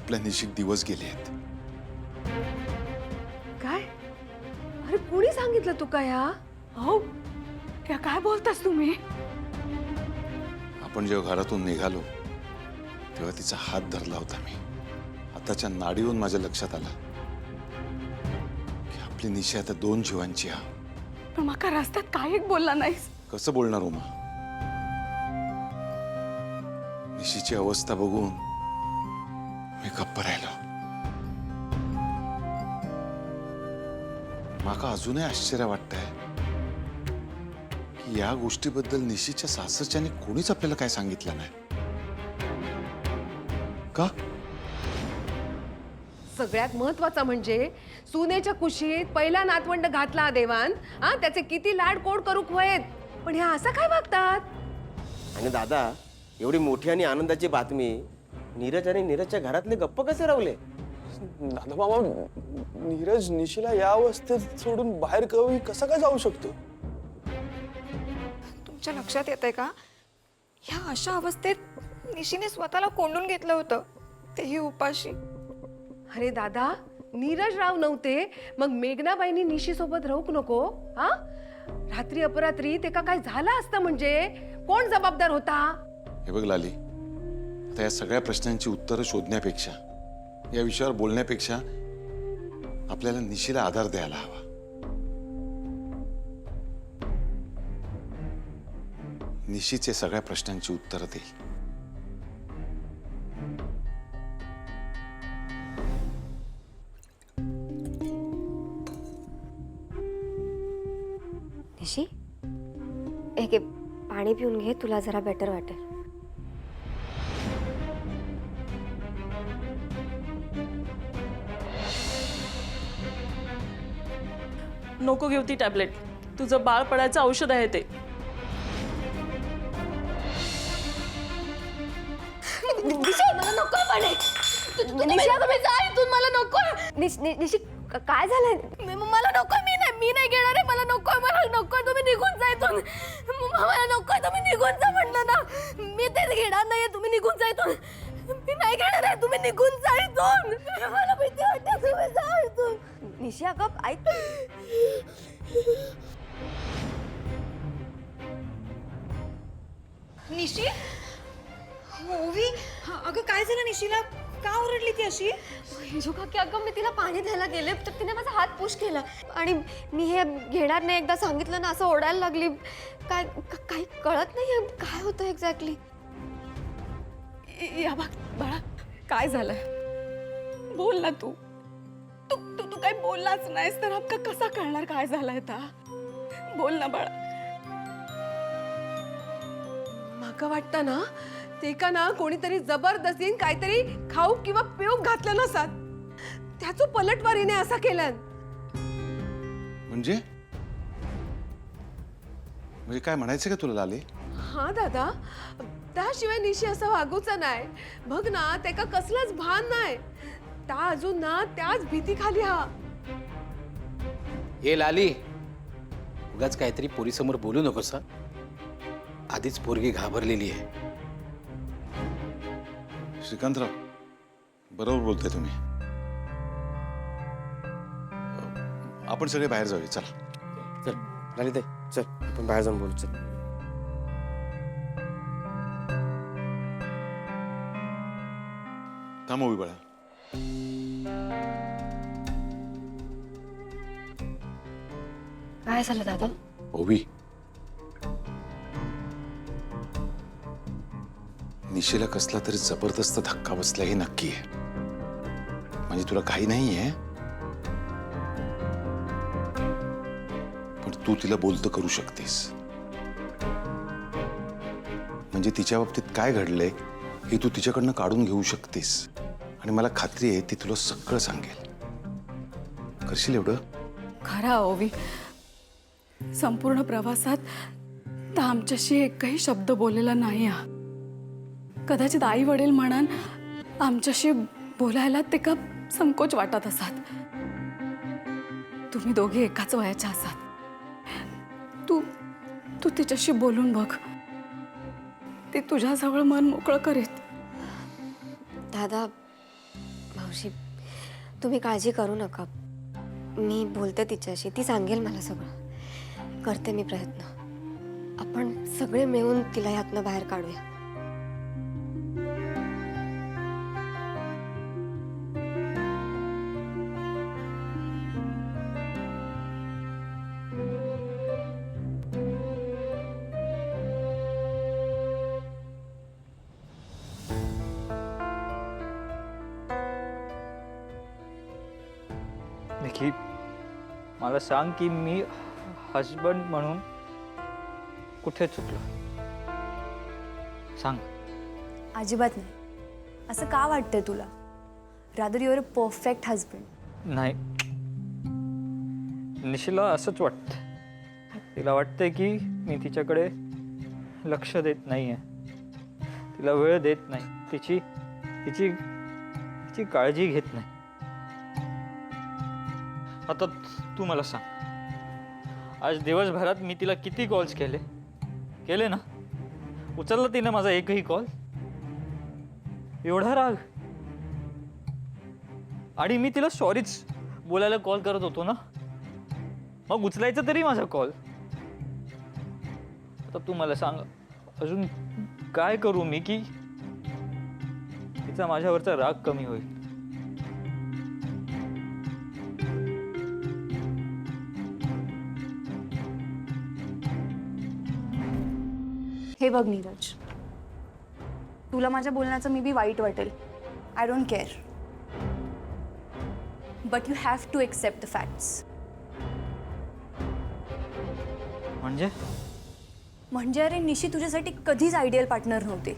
आपल्या निशिक दिवस गेले आहेत. काय? अरे कोणी सांगितलं तू काय? हो, काय बोलतास तुम्ही? आपण जेव्हा घरातून निघालो तेव्हा तिचा हात धरला होता मी. आताच्या नाडीवरून माझ्या लक्षात आलं की आपली निशी आता 2 जीवांची आहे. पण माका रस्त्यात काय एक बोलला नाहीस. कसं बोलणार उमा? निशीची अवस्था बघून मी गप्प राहिलो. माका अजूनही आश्चर्य वाटतंय की या गोष्टीबद्दल निशीच्या सासरच्याने कोणीच आपल्याला काय सांगितलं नाही का? सगळ्यात महत्वाचं म्हणजे सुनेच्या कुशीत पहिला नातवंड घातला देवान. त्याचे किती लाड कोड करूक वयेत, पण ह्या असं काय वागतात? आणि दादा, एवढी मोठी आणि आनंदाची बातमी नीरज आणि नीरजच्या घरातले गप्प कसे रावले? दादा मामा, नीरज निशीला या अवस्थेत सोडून बाहेर कवी कसा काय जाऊ शकतो? तुमच्या लक्षात येतंय का? ह्या अशा अवस्थेत निशीने स्वतःला कोंडून घेतलं होतं, तेही उपाशी. अरे दादा, नीरज राव नव्हते मग मेघनाबाईंनी निशी सोबत राहूक नको? रात्री अपरात्री ते का काय झालं असतं म्हणजे कोण जबाबदार होता? हे बघ लाली, आता या सगळ्या प्रश्नांची उत्तरं शोधण्यापेक्षा, या विषयावर बोलण्यापेक्षा आपल्याला निशीला आधार द्यायला हवा. निशीचे सगळ्या प्रश्नांची उत्तरं देईल. निशी, एक पाणी पिऊन घे, तुला जरा बेटर वाटेल. नको घेऊ ती टॅबलेट. तुझं बाळ पडायचं औषध आहे ते. मला नको पाणी. निशा, तुम्ही जा इथून, मला नको. निशी, काय झालं? मला नको. मी नाही घेणार आहे. मला नको. तुम्ही निघून जा इथून. मला नको. तुम्ही निघून जा म्हटलं ना. मी तेच घेणार नाहीये. तुम्ही निघून जा इथून. मी नाही घेणार आहे. तुम्ही निघून जा इथून. मला भीती वाटते. तुम्ही जा इथून. निशा, अगं ऐक. निशी, ओवी, अगं काय झालं निशीला? का ओरडली ती अशी? जो काकी, अगं मी तिला पाणी द्यायला गेले तर तिने माझा हात पुश केला आणि मी हे घेणार नाही एकदा सांगितलं ना असं ओरडायला लागली. काही कळत नाही काय होतं एक्झॅक्टली. या बघ बाळा, काय झालंय? बोल ना तू. तू तू तू काही बोललाच नाहीस तर आपका कसा कळणार काय झालंय ता? बोल ना बाळा. माका वाटतं ना ते का ना कोणीतरी जबरदस्तीन काहीतरी खाऊ किंवा पिऊ घातलं नसत, त्याचं पलटवारीने असं केलं. म्हणजे काय म्हणायचं का तुला लाली? हा दादा, त्याशिवाय निशी असं वागूचं नाही. बघ ना, ते का कसलंच भान नाही. त्या अजून ना त्याच भीती खाली. हे लाली, उगाच काहीतरी पोरीसमोर बोलू नकोस. आधीच पोरगी घाबरलेली आहे. श्रीकांतराव, बरोबर बोलताय तुम्ही. आपण सगळे बाहेर जाऊया. चला चल ललिताई, चल आपण बाहेर जाऊन बोलू. चल. थांब उभी बाळा. काय झालं दादा? ओवी, निशीला कसला तरी जबरदस्त धक्का बसला हे नक्की आहे. म्हणजे तुला काही नाहीये, पण तू तिला बोलतं करू शकतेस. म्हणजे तिच्या बाबतीत काय घडलंय हे तू तिच्याकडनं काढून घेऊ शकतेस. आणि मला खात्री आहे ती तुला सगळं सांगेल. करशील एवढं? खरा ओवी, संपूर्ण प्रवासात तर आमच्याशी एकही शब्द बोललेला नाही. कदाचित आई वडील म्हणान आमच्याशी बोलायला ते का संकोच वाटत असतात. तुम्ही दोघे एकाच वयाच्या असात. तू तिच्याशी बोलून बघ. ती तुझ्याजवळ मन मोकळं करीत. दादा, मावशी, तुम्ही काळजी करू नका. मी बोलते तिच्याशी, ती सांगेल मला सगळं. करते मी प्रयत्न. आपण सगळे मिळून तिला ह्यातनं बाहेर काढूया. निकी, मला सांग की मी हजबंड म्हणून कुठे चुकलो? सांग. अजिबात नाही. असं का वाटतंय तुला? Rather your a perfect husband. नाही, निशिला असंच वाटतं. तिला वाटतंय की मी तिच्याकडे लक्ष देत नाहीये, तिला वेळ देत नाही, तिची तिची तिची काळजी घेत नाही. आता तू मला सांग, आज दिवसभरात मी तिला किती कॉल्स केले ना? उचलला तिने माझा एकही कॉल? एवढा राग? आणि मी तिला सॉरीच बोलायला कॉल करत होतो ना, मग उचलायचा तरी माझा कॉल. आता तू मला सांग, अजून काय करू मी की तिचा माझ्यावरचा राग कमी होईल? हे बघ नीरज, तुला माझ्या बोलण्याचं मे बी वाईट वाटेल. I don't care, but you have to accept the facts. म्हणजे अरे निशी तुझ्यासाठी कधीच आयडियल पार्टनर नव्हते.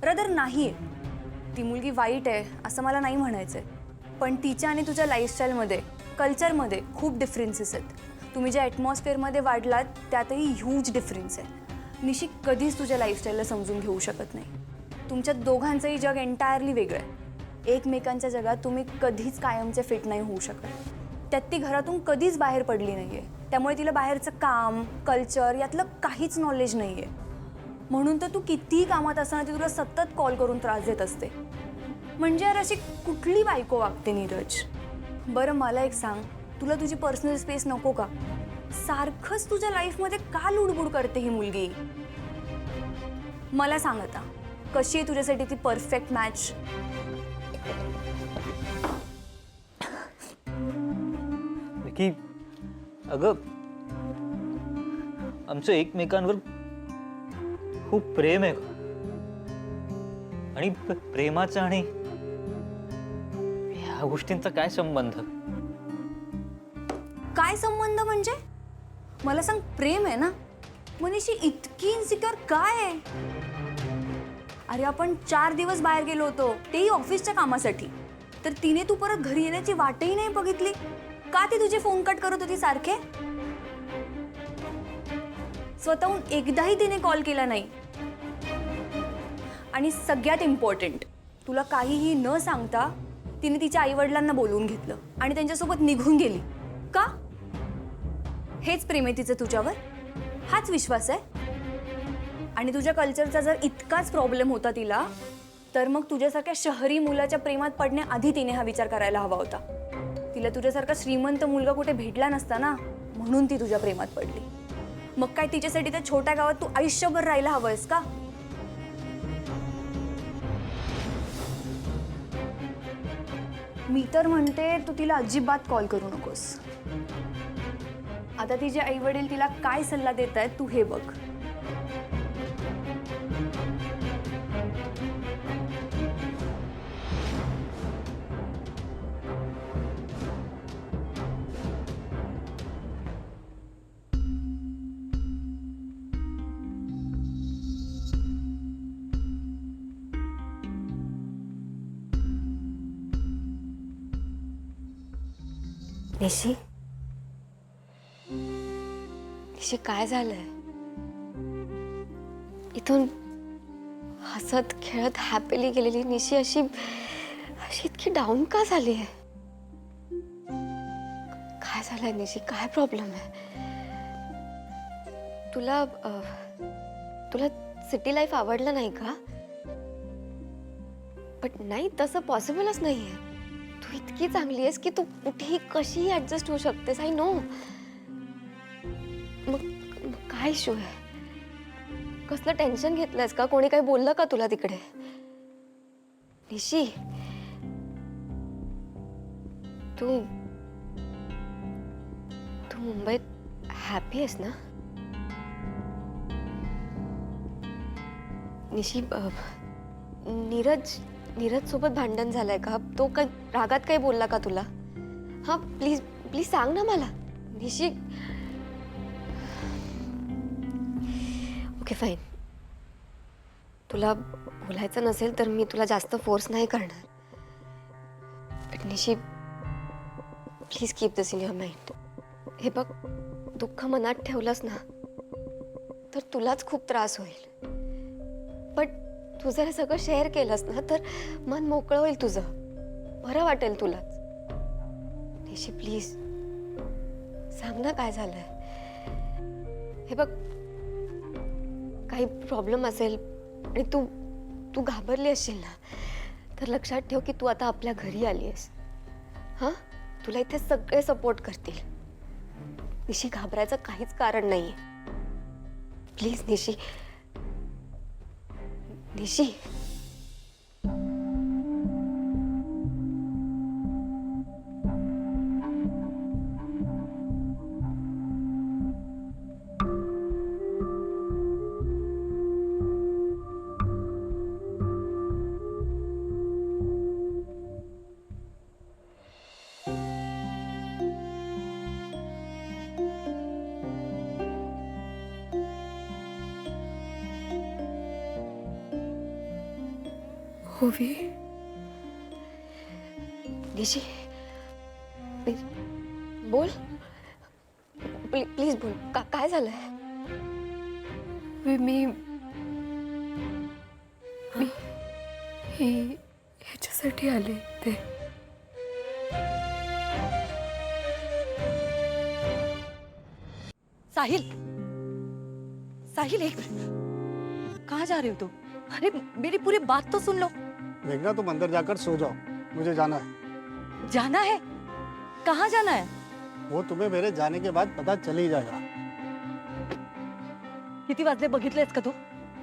रदर नाही आहे. ती मुलगी वाईट आहे असं मला नाही म्हणायचं आहे, पण तिच्या आणि तुझ्या लाईफस्टाईलमध्ये, कल्चरमध्ये खूप डिफरन्सेस आहेत. तुम्ही ज्या ॲटमॉस्फिअरमध्ये वाढलात त्यातही ह्यूज डिफरन्स आहे. निशी कधीच तुझ्या लाईफस्टाईलला समजून घेऊ शकत नाही. तुमच्या दोघांचंही जग एंटायरली वेगळं आहे. एकमेकांच्या जगात तुम्ही कधीच कायमचे फिट नाही होऊ शकत. त्यात ती घरातून कधीच बाहेर पडली नाही आहे, त्यामुळे तिला बाहेरचं काम, कल्चर यातलं काहीच नॉलेज नाही आहे. म्हणून तर तू कितीही कामात असताना ती तुला सतत कॉल करून त्रास देत असते. म्हणजे यार अशी कुठली बायको वागते नीरज? बरं मला एक सांग, तुला तुझी पर्सनल स्पेस नको का? सारखंच तुझ्या लाईफमध्ये का लुडबुड करते ही मुलगी? मला सांग आता, कशी आहे तुझ्यासाठी ती परफेक्ट मॅच? की अगं, आमचं एकमेकांवर खूप प्रेम आहे आणि प्रेमाचं आणि ह्या गोष्टींचा काय संबंध? काय संबंध म्हणजे? मला सांग, प्रेम आहे ना? मनीषी इतकी इन्सिक्युअर काय आहे? अरे आपण 4 दिवस बाहेर गेलो होतो, तेही ऑफिसच्या कामासाठी. तर तिने तू परत घरी येण्याची वाटही नाही बघितली का? ती तुझे फोन कट करत होती सारखे. स्वतःहून एकदाही तिने कॉल केला नाही. आणि सगळ्यात इम्पॉर्टंट, तुला काहीही न सांगता तिने तिच्या आईवडिलांना बोलवून घेतलं आणि त्यांच्यासोबत निघून गेली. का? हेच प्रेम आहे तिचं तुझ्यावर? हाच विश्वास आहे? आणि तुझ्या कल्चरचा जर इतकाच प्रॉब्लेम होता तिला, तर मग तुझ्यासारख्या शहरी मुलाच्या प्रेमात पडण्याआधी तिने हा विचार करायला हवा होता. तिला तुझ्यासारखा श्रीमंत मुलगा कुठे भेटला नसता ना, म्हणून ती तुझ्या प्रेमात पडली. मग काय तिच्यासाठी त्या छोट्या गावात तू आयुष्यभर राहायला हवंयस का? मी तर म्हणते तू तिला अजिबात कॉल करू नकोस. आता तिचे आई वडील तिला काय सल्ला देत आहेत तू हे बघ. निशी, निशी काय झालंय? इथून हसत खेळत हॅपीली गेलेली निशी अशी अशी इतकी डाऊन का झाली आहे? काय झालंय निशी? काय प्रॉब्लेम आहे? तुला तुला सिटी लाईफ आवडलं नाही का? बट नाही, तसं पॉसिबलच नाहीये. तू इतकी चांगली आहेस की तू कुठेही कशीही ऍडजस्ट होऊ शकतेस. I know. मग काय इश्यू आहे? कसलं टेन्शन घेतलंयस का? कोणी काही बोललं का तुला तिकडे? निशी, तू मुंबईत हॅपी आहेस ना? निशी, नीरज सोबत भांडण झालंय का? तो काय रागात काही बोलला का तुला? हा, प्लीज प्लीज सांग ना मला. निशी, ओके फाईन. तुला बोलायचं नसेल तर मी तुला जास्त फोर्स नाही करणार. बट निशी, please keep this in your mind. हे बघ, दुःख मनात ठेवलंस ना तर तुलाच खूप त्रास होईल. बट तू जर हे सगळं शेअर केलंस ना तर मन मोकळं होईल तुझं. बरं वाटेल तुलाच. निशी, प्लीज सांग ना काय झालंय. हे बघ, काही प्रॉब्लेम असेल आणि तू घाबरली असशील ना तर लक्षात ठेव की तू आता आपल्या घरी आली आहेस. हां, तुला इथे सगळे सपोर्ट करतील. निशी, घाबरायचं काहीच कारण नाहीये. प्लीज निशी. निशी, ओवी, निशी, बोल. प्लीज बोल. काय झालंय? मी ह्याच्यासाठी आले ते. साहिल, साहिल, एक मिनट. कहाँ जा रहे हो तुम? अरे मेरी पूरी बात तो सुन लो. मेघना, तुम अंदर जाकर सो जाओ, मुझे जाना है. जाना है? कहाँ जाना है? वो तुम्हें मेरे जाने के बाद पता चल ही जाएगा. किती वाजले बघितलेस का तू?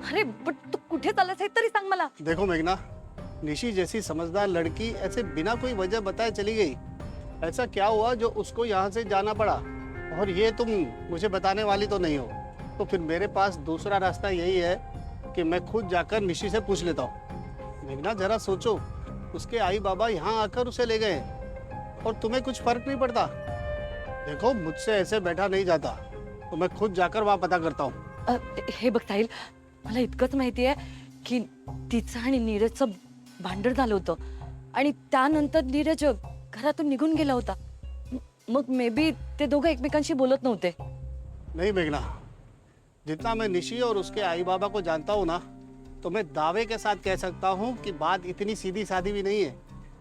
अरे बट तू कुठे चाललास हे तरी सांग मला. देखो मेघना, निशी जैसी समझदार लड़की ऐसे बिना कोई वजह बताए चली गई. ऐसा क्या हुआ जो उसको यहाँ से जाना पड़ा? और ये तुम मुझे बताने वाली तो नहीं हो. तो फिर मेरे पास दूसरा रास्ता यही है कि मैं खुद जाकर निशी से पूछ लेता हूँ. मेघना, जरा सोचो, उसके आई बाबा यहाँ आकर उसे ले गए और तुम्हें कुछ फर्क नहीं पड़ता. देखो, मुझसे ऐसे बैठा नहीं जाता, तो मैं खुद जाकर वहाँ पता करता हूँ. हे बघ साहिल, मला इतकंच माहिती आहे की तिचं आणि नीरजचं भांडण झालं होतं आणि त्यानंतर नीरज घरातून निघून गेला होता. मग मे बी ते दोघं एकमेकांशी बोलत नव्हते. नहीं मेघना, जितना मैं निशी और उसके आई बाबा को जानता हूँ ना, तो मैं दावे के साथ कह सकता हूँ कि बात इतनी सीधी सादी भी नहीं है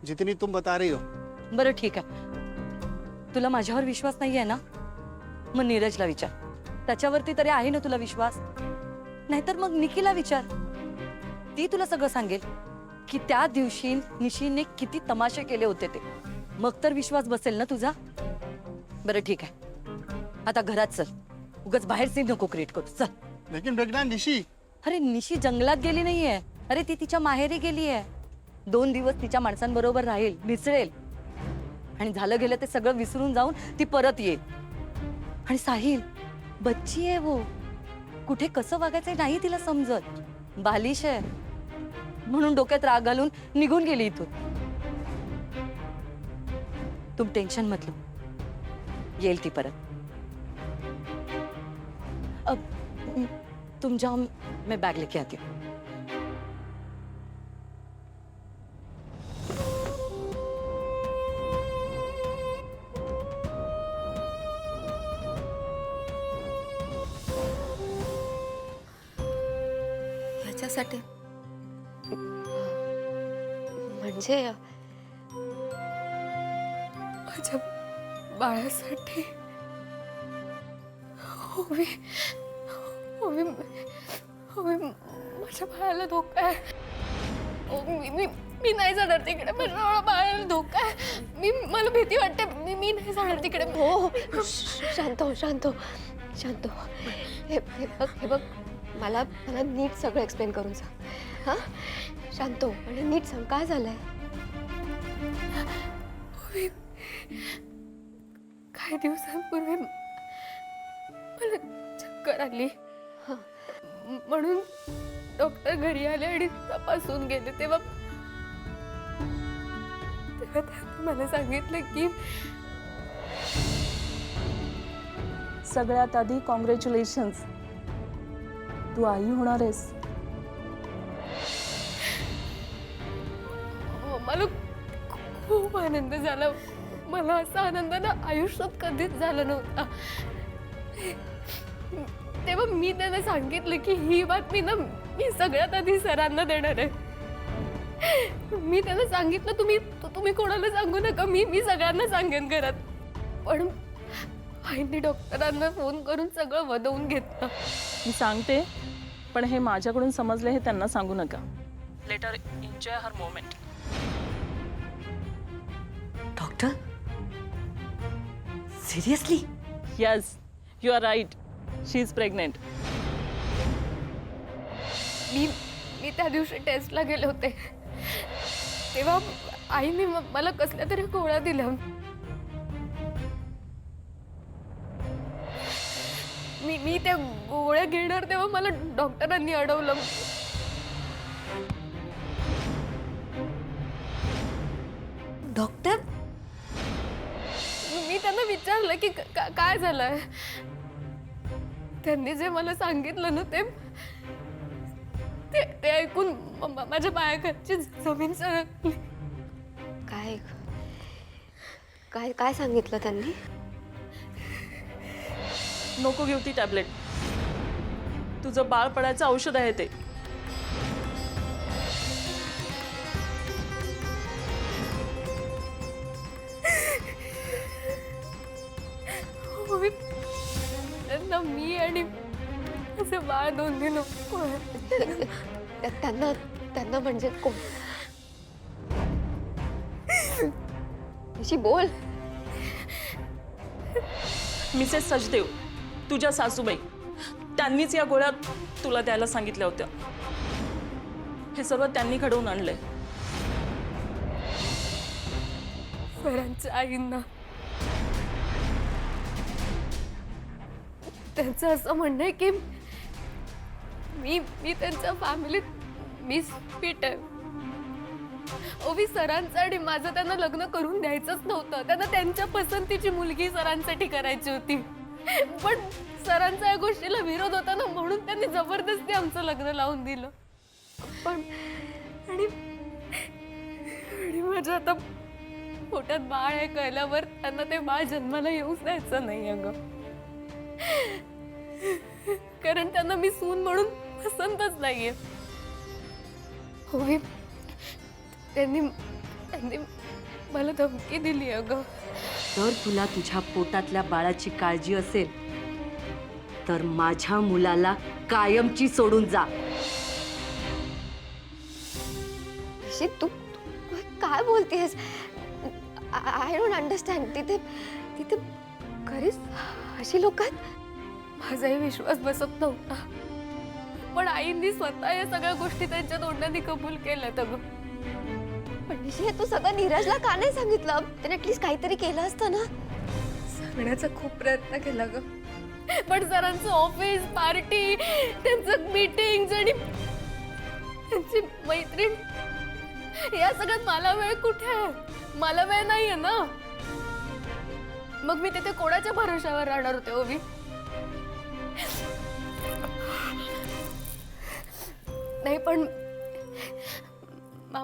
जितनी तुम बता रही हो. बरं ठीक आहे. तुला माझ्यावर विश्वास नाहीये ना? मग नीरजला विचार. त्याच्यावरती तरी आहे ना तुला विश्वास? नाहीतर मग निकीला विचार. ती तुला सगळं सांगेल की त्या दिवशी निशीने किती तमाशे केले होते ते. मग तर विश्वास बसेल ना तुझा? बरं ठीक आहे, आता घरात चल. उगाच बाहेर सीन नको क्रिएट करू. चल. लेकिन मेघना, निशी. अरे निशी जंगलात गेली नाहीये. अरे ती तिच्या माहेरी गेली आहे. 2 दिवस तिच्या माणसांबरोबर राहील, मिसळेल आणि झालं गेलं ते सगळं विसरून जाऊन ती परत येईल. आणि साहिल, बच्ची आहे वो. कुठे कसं वागायचं नाही तिला समजत. बालिश आहे म्हणून डोक्यात राग घालून निघून गेली इथून. तुम टेंशन मत लो, येईल ती परत. अब तुम जाओ, मैं बैग लेके आती हूँ. ह्याच्यासाठी म्हणजे माझ्या बाळासाठी. ओवी, ओवी, ओवी, माझ्या बाळाला धोका आहे. ओवी, मी मी नाही जाणार तिकडे. माझ्या बाळाला धोका आहे. मला भीती वाटते. मी नाही जाणार तिकडे. हो शांत हो, शांत हो, शांत हो. हे बघ मला नीट सगळं एक्सप्लेन करून सांग. हां शांत हो आणि नीट सांग काय झालंय. काही दिवसांपूर्वी मला चक्कर आली. म्हणून डॉक्टर घरी आले आणि तपासून गेले. तेव्हा त्यांनी मला सांगितलं की सगळ्यात आधी कॉंग्रॅच्युलेशन्स, तू आई होणार आहेस. मला खूप आनंद झाला. मला असा आनंद ना आयुष्यात कधीच झाला नव्हता. तेव्हा मी त्यांना सांगितलं की ही बातमी ना मी सगळ्यात आधी सरांना देणार आहे. मी त्यांना सांगितलं तुम्ही कोणाला सांगू नका, मी सगळ्यांना सांगेन घरात. पण आईने डॉक्टरांना फोन करून सगळं वदवून घेतलं. मी सांगते, पण हे माझ्याकडून समजले हे त्यांना सांगू नका. लेटर एन्जॉय हर moment. Doctor, seriously? Yes, you are right. She is pregnant. मी त्या दिवशी टेस्टला गेले होते. तेव्हा आईने मला कसल्या तरी गोळ्या दिल्या. मी त्या गोळ्या घेणार तेव्हा मला डॉक्टरांनी अडवलं. डॉक्टर? मी त्यांना विचारलं की काय झालंय. त्यांनी जे मला सांगितलं ना ते ऐकून माझ्या पायाखालची जमीन सरकली. काय काय काय सांगितलं त्यांनी? नको घेऊ ती टॅबलेट. तुझं बाळ पडायचं औषध आहे ते. मी आणि असं बाळ दोन्ही नको. त्यांना म्हणजे कोण? बोल. मिसेस सचदेव, तुझ्या सासूबाई, त्यांनीच या गोळ्या तुला द्यायला सांगितल्या होत्या. हे सर्व त्यांनी घडवून आणलंय. सरांच्या आईंना त्यांचं असं म्हणणं आहे की मी त्यांच्या फॅमिलीत मिस फिट आहे. ओवी, सरांचं आणि माझं त्यांना लग्न करून द्यायचंच नव्हतं. त्यांना त्यांच्या पसंतीची मुलगी सरांसाठी करायची होती. पण सरांचा या गोष्टीला विरोध होता ना, म्हणून त्यांनी जबरदस्ती आमचं लग्न लावून दिलं. पण आणि माझ्या आता पोटात बाळ आहे कळल्यावर त्यांना ते बाळ जन्माला येऊच द्यायचं नाही अगं. कारण त्यांना मी सून म्हणून पसंतच नाहीये. होय, त्यांनी मला धमकी दिली अगं. तर तुला तुझ्या पोटातल्या बाळाची काळजी असेल तर माझ्या मुलाला कायमची सोडून जा. तू काय बोलतेस? I don't understand. तिथे खरीच अशी लोक आहेत? माझाही विश्वास बसत नव्हता. पण आईंनी स्वतः या सगळ्या गोष्टी त्यांच्या तोंडाने कबूल केल्यात अगं. पण निशी, तू सगळं नीरजला का नाही सांगितलं? त्याने ऍटलीस्ट काहीतरी केलं असतं ना. सांगण्याचा खूप प्रयत्न केला ग. पण सरांचं ऑफिस, पार्टी, त्यांचं मीटिंग आणि त्यांची मैत्रीण, या सगळ्यात मला वेळ कुठे आहे? मला वेळ नाहीये ना. मग मी तिथे कोणाच्या भरोशावर राहणार होते ओवी? नाही पण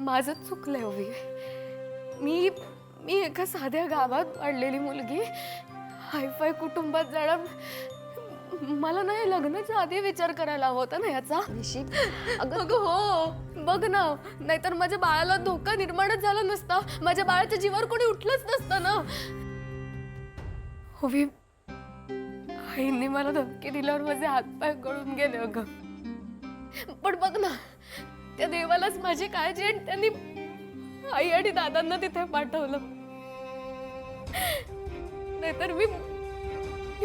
माझं चुकलंय ओवी. मी एका साध्या गावात वाढलेली मुलगी, हायफाय कुटुंबात जाणार. मला नाही लग्नाच्या आधी विचार करायला हवा होता ना याचा. अगं हो, बघ ना, नाहीतर माझ्या बाळाला धोका निर्माणच झाला नसता. माझ्या बाळाच्या जीवावर कोणी उठलंच नसतं ना. ओवी, आईंनी मला धमकी दिल्यावर माझे हातपाय गळून गेले अगं. पण बघ ना, त्या देवालाच माझी काळजी आहे. त्यांनी आई आणि दादांना तिथे पाठवलं. नाहीतर मी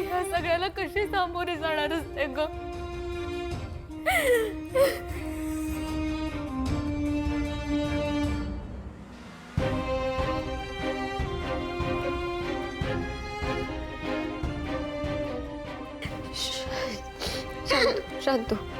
या सगळ्याला कशी सामोरे जाणार असते ग. शांत हो.